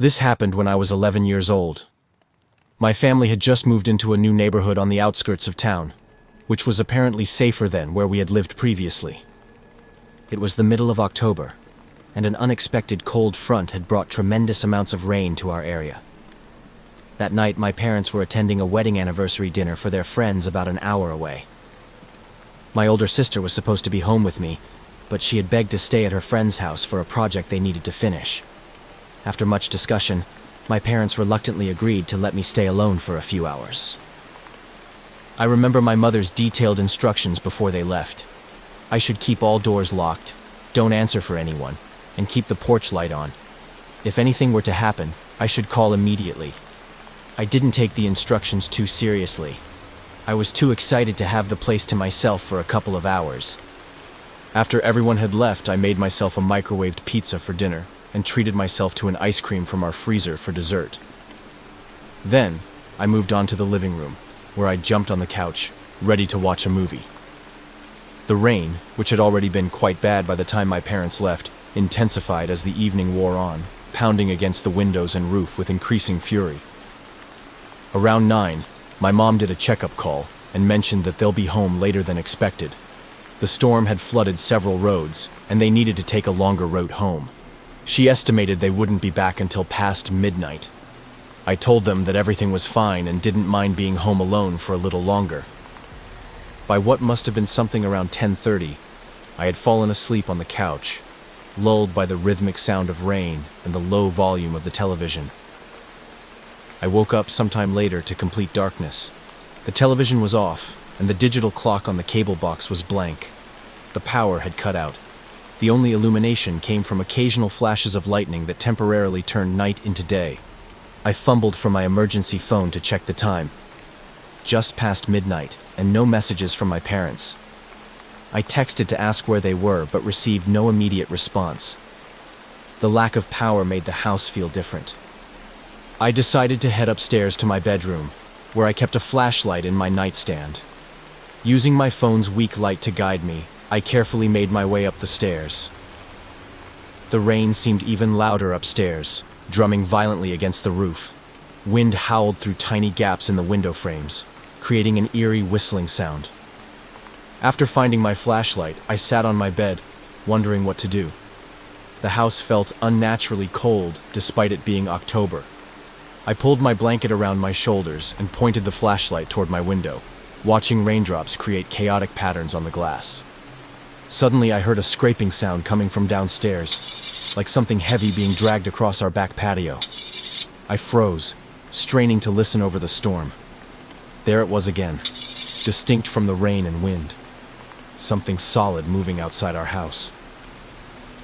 This happened when I was 11 years old. My family had just moved into a new neighborhood on the outskirts of town, which was apparently safer than where we had lived previously. It was the middle of October, and an unexpected cold front had brought tremendous amounts of rain to our area. That night, my parents were attending a wedding anniversary dinner for their friends about an hour away. My older sister was supposed to be home with me, but she had begged to stay at her friend's house for a project they needed to finish. After much discussion, my parents reluctantly agreed to let me stay alone for a few hours. I remember my mother's detailed instructions before they left. I should keep all doors locked, don't answer for anyone, and keep the porch light on. If anything were to happen, I should call immediately. I didn't take the instructions too seriously. I was too excited to have the place to myself for a couple of hours. After everyone had left, I made myself a microwaved pizza for dinner and treated myself to an ice cream from our freezer for dessert. Then, I moved on to the living room, where I jumped on the couch, ready to watch a movie. The rain, which had already been quite bad by the time my parents left, intensified as the evening wore on, pounding against the windows and roof with increasing fury. Around 9, my mom did a checkup call and mentioned that they'll be home later than expected. The storm had flooded several roads, and they needed to take a longer route home. She estimated they wouldn't be back until past midnight. I told them that everything was fine and didn't mind being home alone for a little longer. By what must have been something around 10:30, I had fallen asleep on the couch, lulled by the rhythmic sound of rain and the low volume of the television. I woke up sometime later to complete darkness. The television was off, and the digital clock on the cable box was blank. The power had cut out. The only illumination came from occasional flashes of lightning that temporarily turned night into day. I fumbled for my emergency phone to check the time. Just past midnight, and no messages from my parents. I texted to ask where they were, but received no immediate response. The lack of power made the house feel different. I decided to head upstairs to my bedroom, where I kept a flashlight in my nightstand. Using my phone's weak light to guide me, I carefully made my way up the stairs. The rain seemed even louder upstairs, drumming violently against the roof. Wind howled through tiny gaps in the window frames, creating an eerie whistling sound. After finding my flashlight, I sat on my bed, wondering what to do. The house felt unnaturally cold, despite it being October. I pulled my blanket around my shoulders and pointed the flashlight toward my window, watching raindrops create chaotic patterns on the glass. Suddenly, I heard a scraping sound coming from downstairs, like something heavy being dragged across our back patio. I froze, straining to listen over the storm. There it was again, distinct from the rain and wind. Something solid moving outside our house.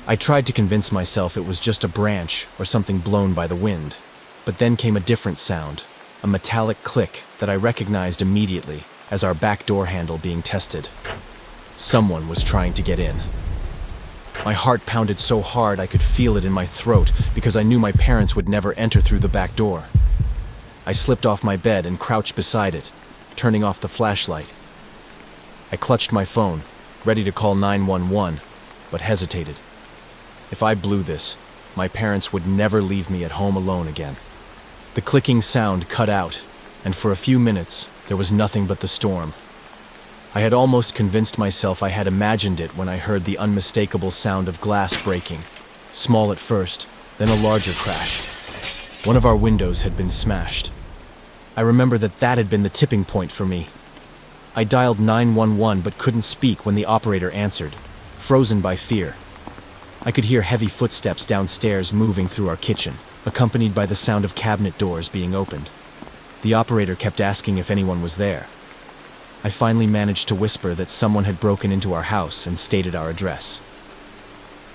I tried to convince myself it was just a branch or something blown by the wind, but then came a different sound, a metallic click that I recognized immediately as our back door handle being tested. Someone was trying to get in. My heart pounded so hard I could feel it in my throat because I knew my parents would never enter through the back door. I slipped off my bed and crouched beside it, turning off the flashlight. I clutched my phone, ready to call 911, but hesitated. If I blew this, my parents would never leave me at home alone again. The clicking sound cut out, and for a few minutes, there was nothing but the storm. I had almost convinced myself I had imagined it when I heard the unmistakable sound of glass breaking, small at first, then a larger crash. One of our windows had been smashed. I remember that had been the tipping point for me. I dialed 911 but couldn't speak when the operator answered, frozen by fear. I could hear heavy footsteps downstairs moving through our kitchen, accompanied by the sound of cabinet doors being opened. The operator kept asking if anyone was there. I finally managed to whisper that someone had broken into our house and stated our address.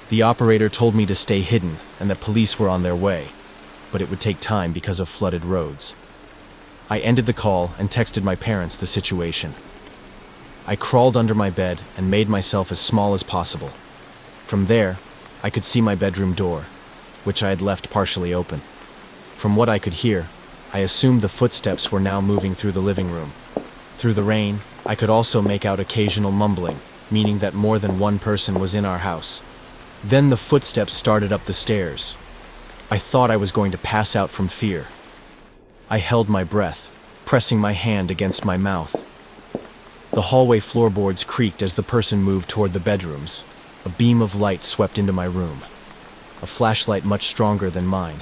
The operator told me to stay hidden and that police were on their way, but it would take time because of flooded roads. I ended the call and texted my parents the situation. I crawled under my bed and made myself as small as possible. From there, I could see my bedroom door, which I had left partially open. From what I could hear, I assumed the footsteps were now moving through the living room. Through the rain, I could also make out occasional mumbling, meaning that more than one person was in our house. Then the footsteps started up the stairs. I thought I was going to pass out from fear. I held my breath, pressing my hand against my mouth. The hallway floorboards creaked as the person moved toward the bedrooms. A beam of light swept into my room. A flashlight much stronger than mine.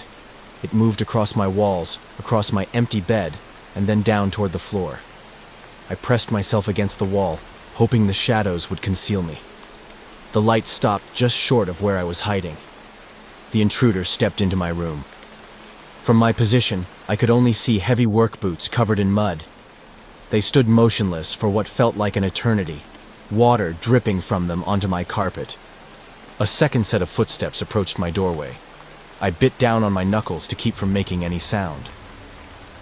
It moved across my walls, across my empty bed, and then down toward the floor. I pressed myself against the wall, hoping the shadows would conceal me. The light stopped just short of where I was hiding. The intruder stepped into my room. From my position, I could only see heavy work boots covered in mud. They stood motionless for what felt like an eternity, water dripping from them onto my carpet. A second set of footsteps approached my doorway. I bit down on my knuckles to keep from making any sound.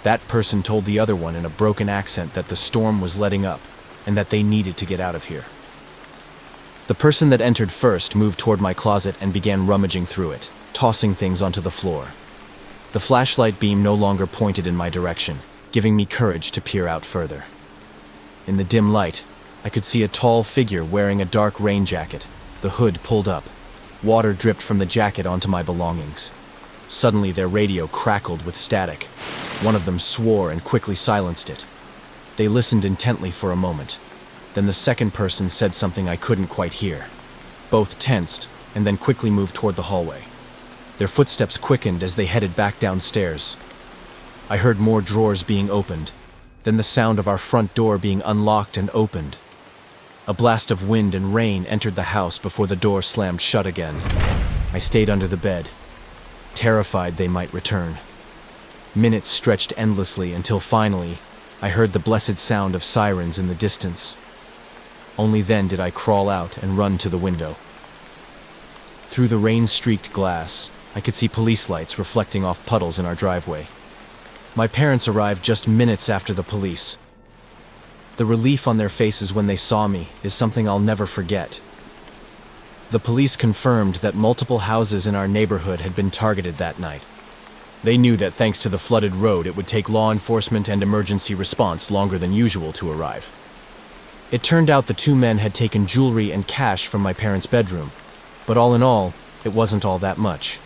That person told the other one in a broken accent that the storm was letting up and that they needed to get out of here. The person that entered first moved toward my closet and began rummaging through it, tossing things onto the floor. The flashlight beam no longer pointed in my direction, giving me courage to peer out further. In the dim light, I could see a tall figure wearing a dark rain jacket, the hood pulled up. Water dripped from the jacket onto my belongings. Suddenly their radio crackled with static. One of them swore and quickly silenced it. They listened intently for a moment. Then the second person said something I couldn't quite hear. Both tensed, and then quickly moved toward the hallway. Their footsteps quickened as they headed back downstairs. I heard more drawers being opened, then the sound of our front door being unlocked and opened. A blast of wind and rain entered the house before the door slammed shut again. I stayed under the bed, terrified they might return. Minutes stretched endlessly until finally, I heard the blessed sound of sirens in the distance. Only then did I crawl out and run to the window. Through the rain-streaked glass, I could see police lights reflecting off puddles in our driveway. My parents arrived just minutes after the police. The relief on their faces when they saw me is something I'll never forget. The police confirmed that multiple houses in our neighborhood had been targeted that night. They knew that thanks to the flooded road, it would take law enforcement and emergency response longer than usual to arrive. It turned out the two men had taken jewelry and cash from my parents' bedroom, but all in all, it wasn't all that much.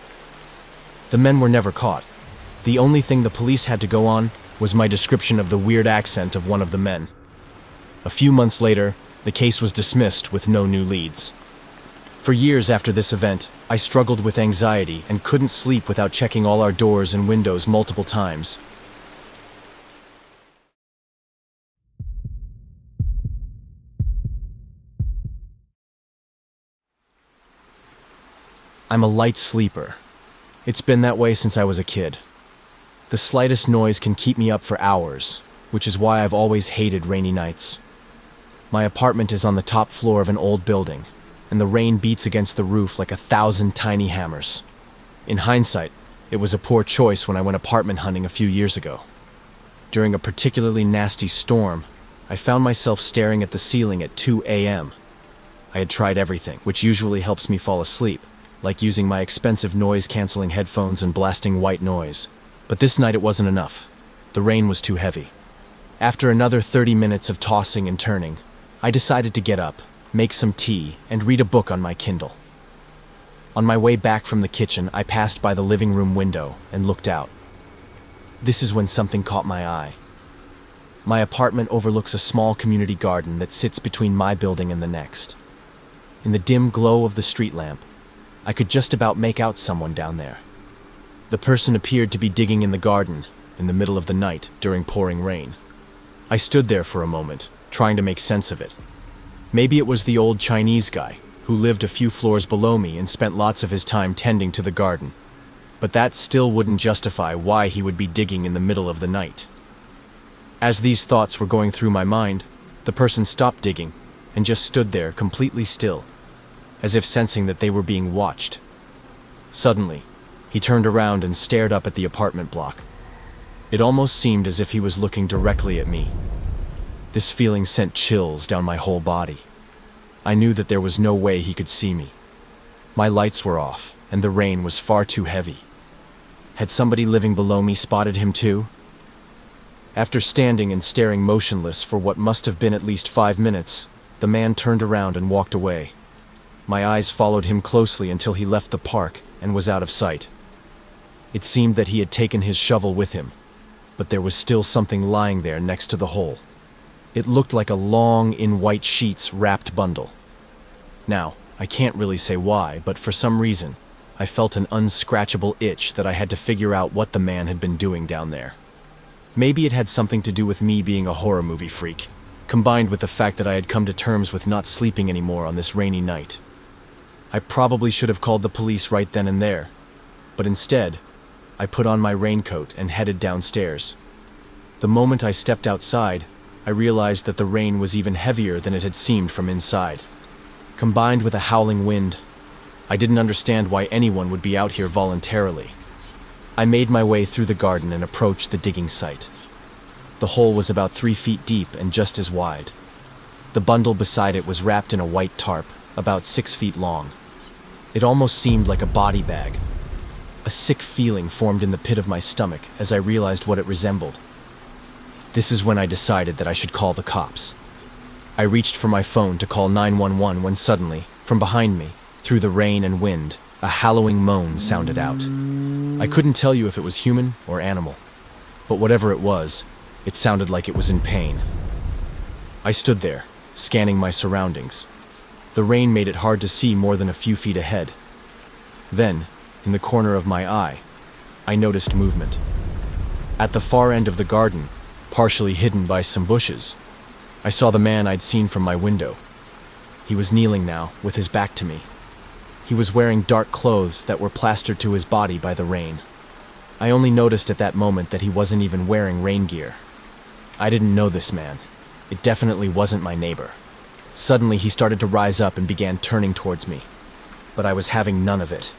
The men were never caught. The only thing the police had to go on was my description of the weird accent of one of the men. A few months later, the case was dismissed with no new leads. For years after this event, I struggled with anxiety and couldn't sleep without checking all our doors and windows multiple times. I'm a light sleeper. It's been that way since I was a kid. The slightest noise can keep me up for hours, which is why I've always hated rainy nights. My apartment is on the top floor of an old building, and the rain beats against the roof like 1,000 tiny hammers. In hindsight, it was a poor choice when I went apartment hunting a few years ago. During a particularly nasty storm, I found myself staring at the ceiling at 2 a.m. I had tried everything, which usually helps me fall asleep, like using my expensive noise-canceling headphones and blasting white noise. But this night it wasn't enough. The rain was too heavy. After another 30 minutes of tossing and turning, I decided to get up, make some tea, and read a book on my Kindle. On my way back from the kitchen, I passed by the living room window and looked out. This is when something caught my eye. My apartment overlooks a small community garden that sits between my building and the next. In the dim glow of the street lamp, I could just about make out someone down there. The person appeared to be digging in the garden in the middle of the night during pouring rain. I stood there for a moment, trying to make sense of it. Maybe it was the old Chinese guy who lived a few floors below me and spent lots of his time tending to the garden. But that still wouldn't justify why he would be digging in the middle of the night. As these thoughts were going through my mind, the person stopped digging and just stood there completely still, as if sensing that they were being watched. Suddenly, he turned around and stared up at the apartment block. It almost seemed as if he was looking directly at me. This feeling sent chills down my whole body. I knew that there was no way he could see me. My lights were off, and the rain was far too heavy. Had somebody living below me spotted him too? After standing and staring motionless for what must have been at least 5 minutes, the man turned around and walked away. My eyes followed him closely until he left the park and was out of sight. It seemed that he had taken his shovel with him, but there was still something lying there next to the hole. It looked like a long, in white sheets, wrapped bundle. Now, I can't really say why, but for some reason, I felt an unscratchable itch that I had to figure out what the man had been doing down there. Maybe it had something to do with me being a horror movie freak, combined with the fact that I had come to terms with not sleeping anymore on this rainy night. I probably should have called the police right then and there, but instead, I put on my raincoat and headed downstairs. The moment I stepped outside, I realized that the rain was even heavier than it had seemed from inside. Combined with a howling wind, I didn't understand why anyone would be out here voluntarily. I made my way through the garden and approached the digging site. The hole was about 3 feet deep and just as wide. The bundle beside it was wrapped in a white tarp, about 6 feet long. It almost seemed like a body bag. A sick feeling formed in the pit of my stomach as I realized what it resembled. This is when I decided that I should call the cops. I reached for my phone to call 911 when suddenly, from behind me, through the rain and wind, a hallowing moan sounded out. I couldn't tell you if it was human or animal, but whatever it was, it sounded like it was in pain. I stood there, scanning my surroundings. The rain made it hard to see more than a few feet ahead. Then, in the corner of my eye, I noticed movement. At the far end of the garden, partially hidden by some bushes, I saw the man I'd seen from my window. He was kneeling now, with his back to me. He was wearing dark clothes that were plastered to his body by the rain. I only noticed at that moment that he wasn't even wearing rain gear. I didn't know this man. It definitely wasn't my neighbor. Suddenly he started to rise up and began turning towards me. But I was having none of it.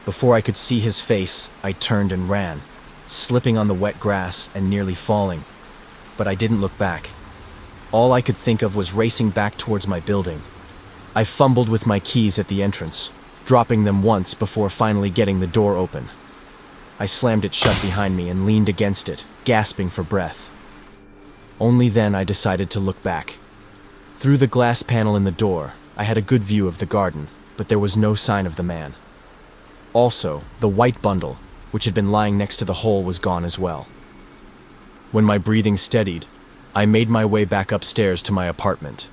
Before I could see his face, I turned and ran, slipping on the wet grass and nearly falling. But I didn't look back. All I could think of was racing back towards my building. I fumbled with my keys at the entrance, dropping them once before finally getting the door open. I slammed it shut behind me and leaned against it, gasping for breath. Only then I decided to look back. Through the glass panel in the door, I had a good view of the garden, but there was no sign of the man. Also, the white bundle, which had been lying next to the hole, was gone as well. When my breathing steadied, I made my way back upstairs to my apartment.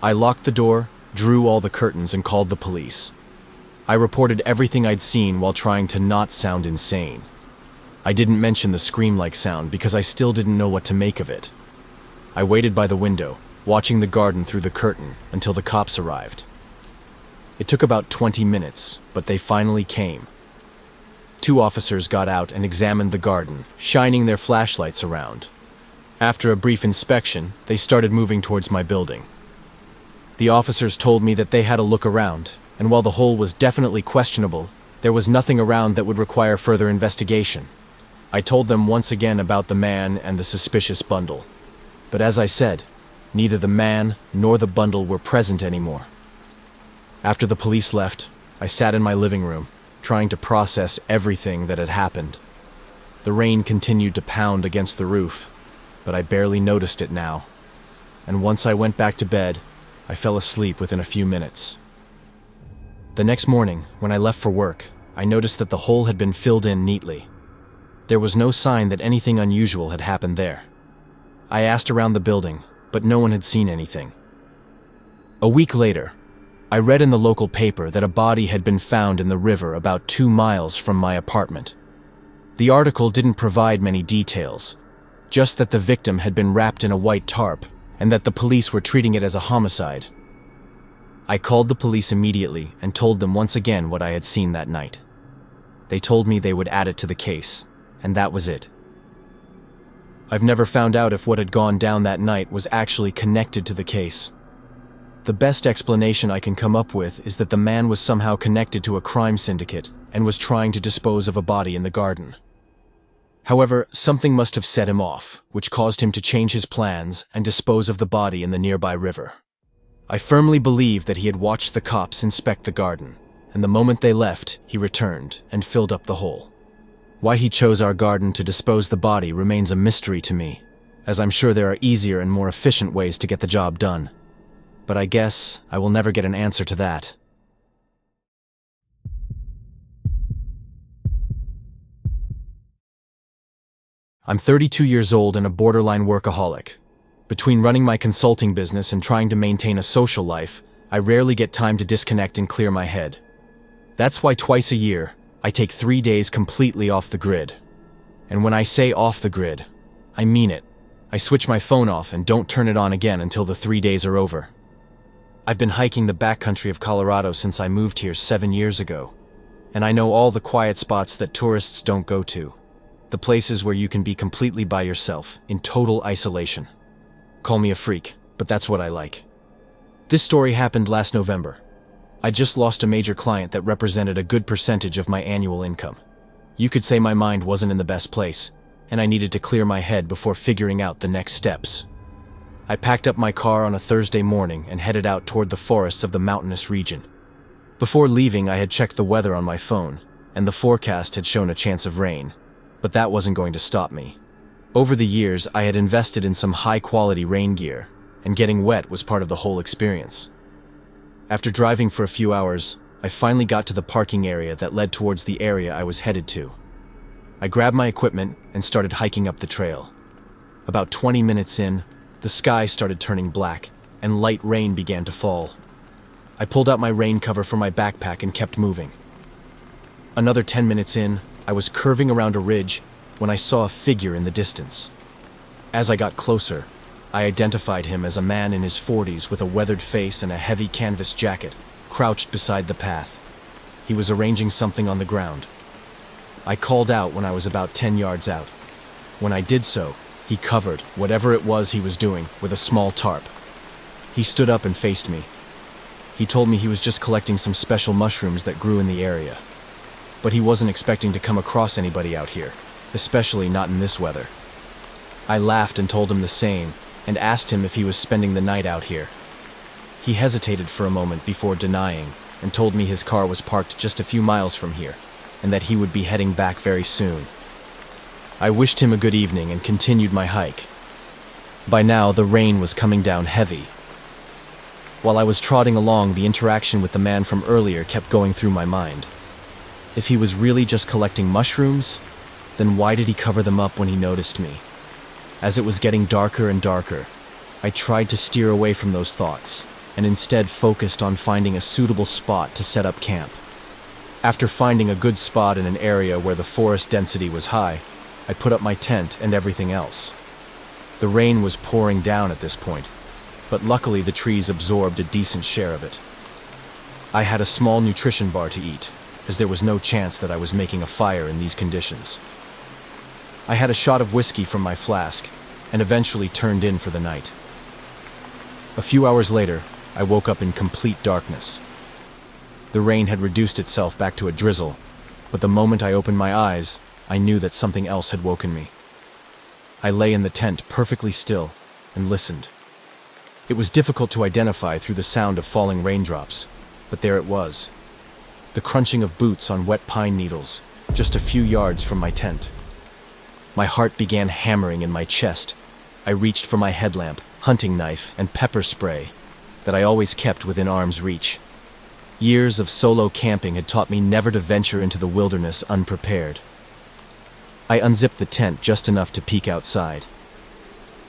I locked the door, drew all the curtains, and called the police. I reported everything I'd seen while trying to not sound insane. I didn't mention the scream-like sound because I still didn't know what to make of it. I waited by the window, watching the garden through the curtain until the cops arrived. It took about 20 minutes, but they finally came. 2 officers got out and examined the garden, shining their flashlights around. After a brief inspection, they started moving towards my building. The officers told me that they had a look around, and while the hole was definitely questionable, there was nothing around that would require further investigation. I told them once again about the man and the suspicious bundle. But as I said, neither the man nor the bundle were present anymore. After the police left, I sat in my living room, trying to process everything that had happened. The rain continued to pound against the roof, but I barely noticed it now. And once I went back to bed, I fell asleep within a few minutes. The next morning, when I left for work, I noticed that the hole had been filled in neatly. There was no sign that anything unusual had happened there. I asked around the building, but no one had seen anything. A week later, I read in the local paper that a body had been found in the river about 2 miles from my apartment. The article didn't provide many details, just that the victim had been wrapped in a white tarp and that the police were treating it as a homicide. I called the police immediately and told them once again what I had seen that night. They told me they would add it to the case, and that was it. I've never found out if what had gone down that night was actually connected to the case. The best explanation I can come up with is that the man was somehow connected to a crime syndicate and was trying to dispose of a body in the garden. However, something must have set him off, which caused him to change his plans and dispose of the body in the nearby river. I firmly believe that he had watched the cops inspect the garden, and the moment they left, he returned and filled up the hole. Why he chose our garden to dispose the body remains a mystery to me, as I'm sure there are easier and more efficient ways to get the job done. But I guess I will never get an answer to that. I'm 32 years old and a borderline workaholic. Between running my consulting business and trying to maintain a social life, I rarely get time to disconnect and clear my head. That's why twice a year, I take 3 days completely off the grid. And when I say off the grid, I mean it. I switch my phone off and don't turn it on again until the 3 days are over. I've been hiking the backcountry of Colorado since I moved here 7 years ago, and I know all the quiet spots that tourists don't go to. The places where you can be completely by yourself, in total isolation. Call me a freak, but that's what I like. This story happened last November. I just lost a major client that represented a good percentage of my annual income. You could say my mind wasn't in the best place, and I needed to clear my head before figuring out the next steps. I packed up my car on a Thursday morning and headed out toward the forests of the mountainous region. Before leaving, I had checked the weather on my phone, and the forecast had shown a chance of rain, but that wasn't going to stop me. Over the years, I had invested in some high-quality rain gear, and getting wet was part of the whole experience. After driving for a few hours, I finally got to the parking area that led towards the area I was headed to. I grabbed my equipment and started hiking up the trail. About 20 minutes in, the sky started turning black, and light rain began to fall. I pulled out my rain cover from my backpack and kept moving. Another 10 minutes in, I was curving around a ridge when I saw a figure in the distance. As I got closer, I identified him as a man in his 40s with a weathered face and a heavy canvas jacket, crouched beside the path. He was arranging something on the ground. I called out when I was about 10 yards out. When I did so, he covered whatever it was he was doing with a small tarp. He stood up and faced me. He told me he was just collecting some special mushrooms that grew in the area. But he wasn't expecting to come across anybody out here, especially not in this weather. I laughed and told him the same, and asked him if he was spending the night out here. He hesitated for a moment before denying, and told me his car was parked just a few miles from here, and that he would be heading back very soon. I wished him a good evening and continued my hike. By now, the rain was coming down heavy. While I was trotting along, the interaction with the man from earlier kept going through my mind. If he was really just collecting mushrooms, then why did he cover them up when he noticed me? As it was getting darker and darker, I tried to steer away from those thoughts, and instead focused on finding a suitable spot to set up camp. After finding a good spot in an area where the forest density was high, I put up my tent and everything else. The rain was pouring down at this point, but luckily the trees absorbed a decent share of it. I had a small nutrition bar to eat, as there was no chance that I was making a fire in these conditions. I had a shot of whiskey from my flask, and eventually turned in for the night. A few hours later, I woke up in complete darkness. The rain had reduced itself back to a drizzle, but the moment I opened my eyes, I knew that something else had woken me. I lay in the tent perfectly still and listened. It was difficult to identify through the sound of falling raindrops, but there it was. The crunching of boots on wet pine needles, just a few yards from my tent. My heart began hammering in my chest. I reached for my headlamp, hunting knife, and pepper spray that I always kept within arm's reach. Years of solo camping had taught me never to venture into the wilderness unprepared. I unzipped the tent just enough to peek outside.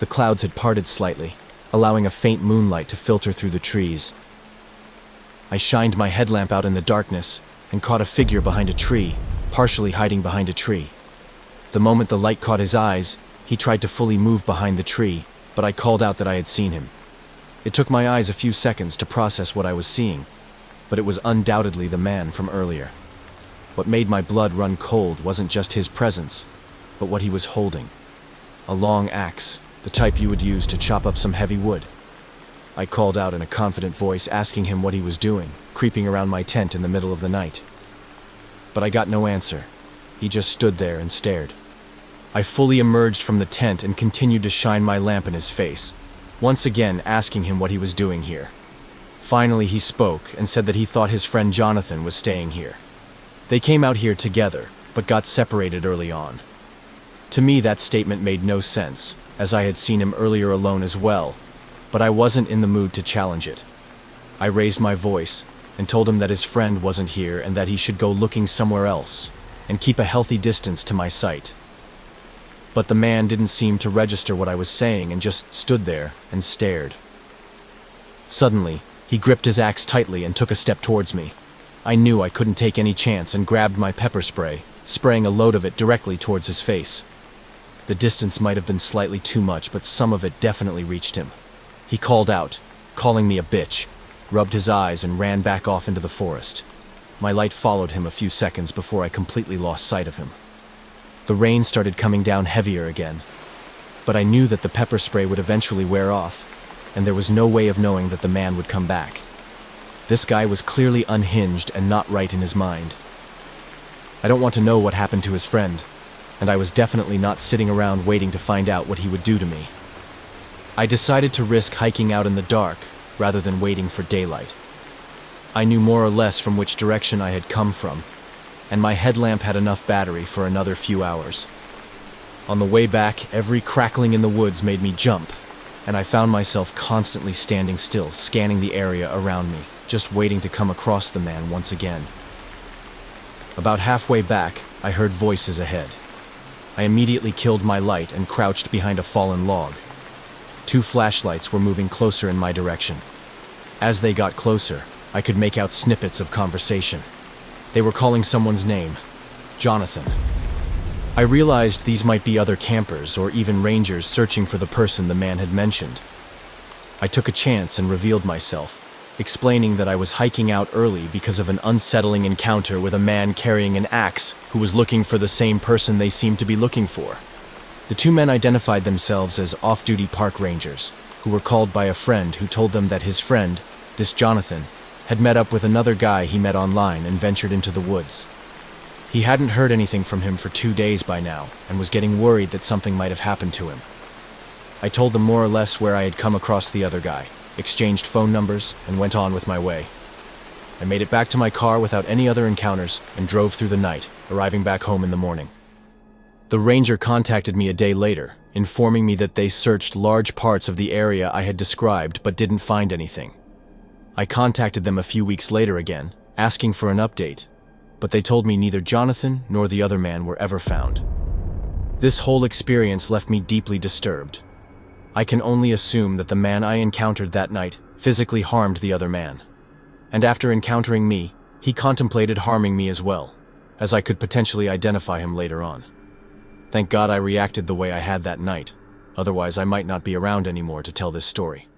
The clouds had parted slightly, allowing a faint moonlight to filter through the trees. I shined my headlamp out in the darkness and caught a figure behind a tree, partially hiding behind a tree. The moment the light caught his eyes, he tried to fully move behind the tree, but I called out that I had seen him. It took my eyes a few seconds to process what I was seeing, but it was undoubtedly the man from earlier. What made my blood run cold wasn't just his presence, but what he was holding. A long axe, the type you would use to chop up some heavy wood. I called out in a confident voice, asking him what he was doing, creeping around my tent in the middle of the night. But I got no answer. He just stood there and stared. I fully emerged from the tent and continued to shine my lamp in his face, once again asking him what he was doing here. Finally, he spoke and said that he thought his friend Jonathan was staying here. They came out here together, but got separated early on. To me, that statement made no sense, as I had seen him earlier alone as well, but I wasn't in the mood to challenge it. I raised my voice and told him that his friend wasn't here and that he should go looking somewhere else and keep a healthy distance to my sight. but the man didn't seem to register what I was saying and just stood there and stared. Suddenly, he gripped his axe tightly and took a step towards me. I knew I couldn't take any chance and grabbed my pepper spray, spraying a load of it directly towards his face. The distance might have been slightly too much, but some of it definitely reached him. He called out, calling me a bitch, rubbed his eyes and ran back off into the forest. My light followed him a few seconds before I completely lost sight of him. The rain started coming down heavier again, but I knew that the pepper spray would eventually wear off, and there was no way of knowing that the man would come back. This guy was clearly unhinged and not right in his mind. I don't want to know what happened to his friend, and I was definitely not sitting around waiting to find out what he would do to me. I decided to risk hiking out in the dark rather than waiting for daylight. I knew more or less from which direction I had come from, and my headlamp had enough battery for another few hours. On the way back, every crackling in the woods made me jump, and I found myself constantly standing still, scanning the area around me, just waiting to come across the man once again. About halfway back, I heard voices ahead. I immediately killed my light and crouched behind a fallen log. 2 flashlights were moving closer in my direction. As they got closer, I could make out snippets of conversation. They were calling someone's name, Jonathan. I realized these might be other campers or even rangers searching for the person the man had mentioned. I took a chance and revealed myself, explaining that I was hiking out early because of an unsettling encounter with a man carrying an axe who was looking for the same person they seemed to be looking for. The 2 men identified themselves as off-duty park rangers, who were called by a friend who told them that his friend, this Jonathan, had met up with another guy he met online and ventured into the woods. He hadn't heard anything from him for 2 days by now, and was getting worried that something might have happened to him. I told them more or less where I had come across the other guy, exchanged phone numbers, and went on with my way. I made it back to my car without any other encounters and drove through the night, arriving back home in the morning. The ranger contacted me a day later, informing me that they searched large parts of the area I had described but didn't find anything. I contacted them a few weeks later again, asking for an update, but they told me neither Jonathan nor the other man were ever found. This whole experience left me deeply disturbed. I can only assume that the man I encountered that night physically harmed the other man. And after encountering me, he contemplated harming me as well, as I could potentially identify him later on. Thank God I reacted the way I had that night, otherwise I might not be around anymore to tell this story.